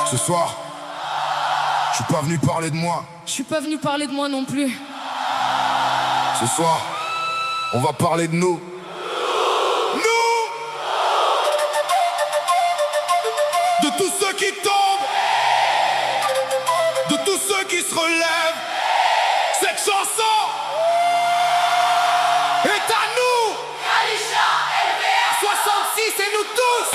Ce soir, je suis pas venu parler de moi. Je suis pas venu parler de moi non plus. Ce soir, on va parler de nous. Nous! De tous ceux qui tombent, de tous ceux qui se relèvent. Cette chanson est à nous. Kalisha, LVR 66 et nous tous.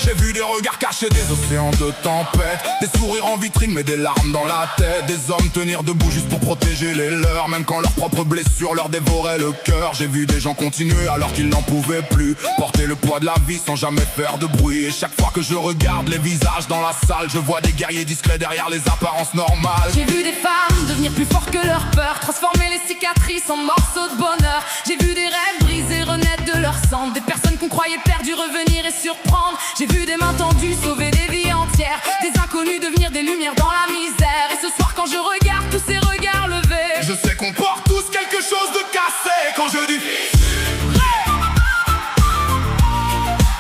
J'ai vu des regards cachés, des océans de tempête, des sourires en vitrine mais des larmes dans la tête. Des hommes tenir debout juste pour protéger les leurs, même quand leurs propres blessures leur dévoraient le cœur. J'ai vu des gens continuer alors qu'ils n'en pouvaient plus, porter le poids de la vie sans jamais faire de bruit. Et chaque fois que je regarde les visages dans la salle, je vois des guerriers discrets derrière les apparences normales. J'ai vu des femmes devenir plus fortes que leur peur, transformer les cicatrices en morceaux de bonheur. J'ai vu des rêves brisés renaître de leur sang, des personnes qu'on croyait perdues revenir et surprendre. J'ai vu des mains tendues sauver des vies entières, des inconnus devenir des lumières dans la misère. Et ce soir quand je regarde tous ces regards levés, je sais qu'on porte tous quelque chose de cassé. Quand je dis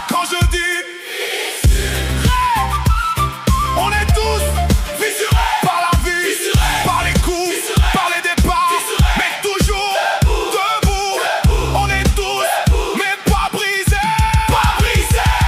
quand je dis on est tous fissurés par la vie, fissurés par les coups, fissurés par les départs, fissurés mais toujours debout. On est tous debout, mais pas brisés.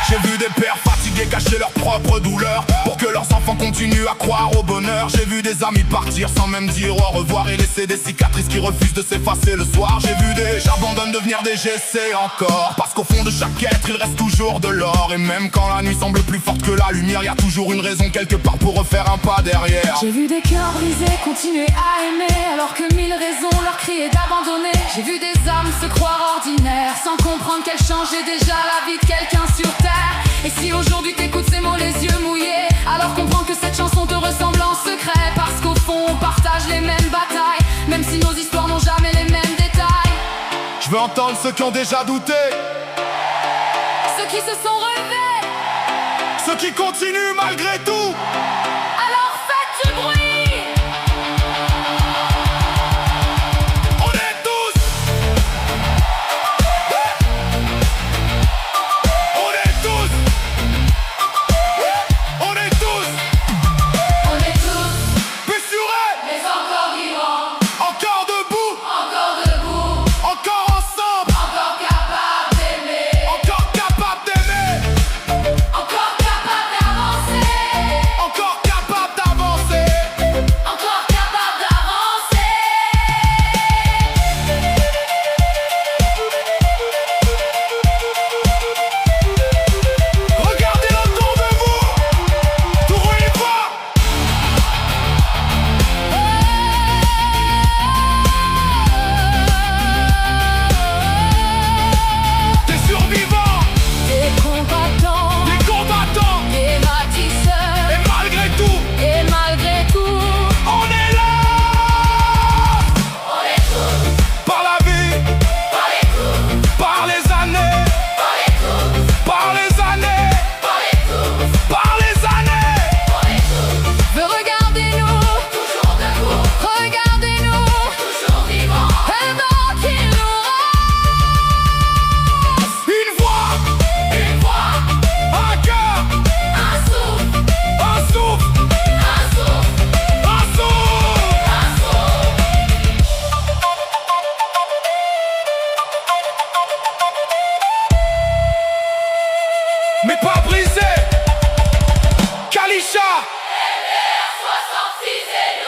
J'ai vu des pères fatigués cacher leur propre douleur pour que leurs enfants continuent à croire au bonheur. J'ai vu des amis partir sans même dire au revoir et laisser des cicatrices qui refusent de s'effacer le soir. J'ai vu des j'abandonne devenir des j'essaie encore, parce qu'au fond de chaque être il reste toujours de l'or. Et même quand la nuit semble plus forte que la lumière, y a toujours une raison quelque part pour refaire un pas derrière. J'ai vu des cœurs brisés continuer à aimer alors que mille raisons leur criaient d'abandonner. J'ai vu des âmes se croire ordinaires sans comprendre qu'elles changeaient déjà la vie de quelqu'un sur terre. Et si aujourd'hui t'écoutes ces mots les yeux mouillés, alors comprends que cette chanson te ressemble en secret, parce qu'au fond on partage les mêmes batailles, même si nos histoires n'ont jamais les mêmes détails. Je veux entendre ceux qui ont déjà douté, ceux qui se sont relevés, ceux qui continuent malgré tout. Alors faites du bruit. On est tous, on est tous, on est tous, On est tous, fissurés, mais encore vivants, encore debout, encore debout, encore ensemble, encore capables d'aimer, encore capables d'aimer, encore capables d'avancer, encore capables d'avancer. encore capables d'avancer. Regardez autour de vous, tout y va. Des survivants, Des combattants, des combattants, des bâtisseurs, et malgré tout, et malgré tout, on est là. on est tous, Par la vie, par les coups, par les années, par les coups, par les années, par les coups, par les années. on est tous. Regardez-nous, toujours debout, regardez-nous, toujours vivants, et donc il nous reste Une voix, un cœur, un souffle, un souffle, un souffle, un souffle. un souffle. Mais pas brisé. Kalisha, LVR 66 et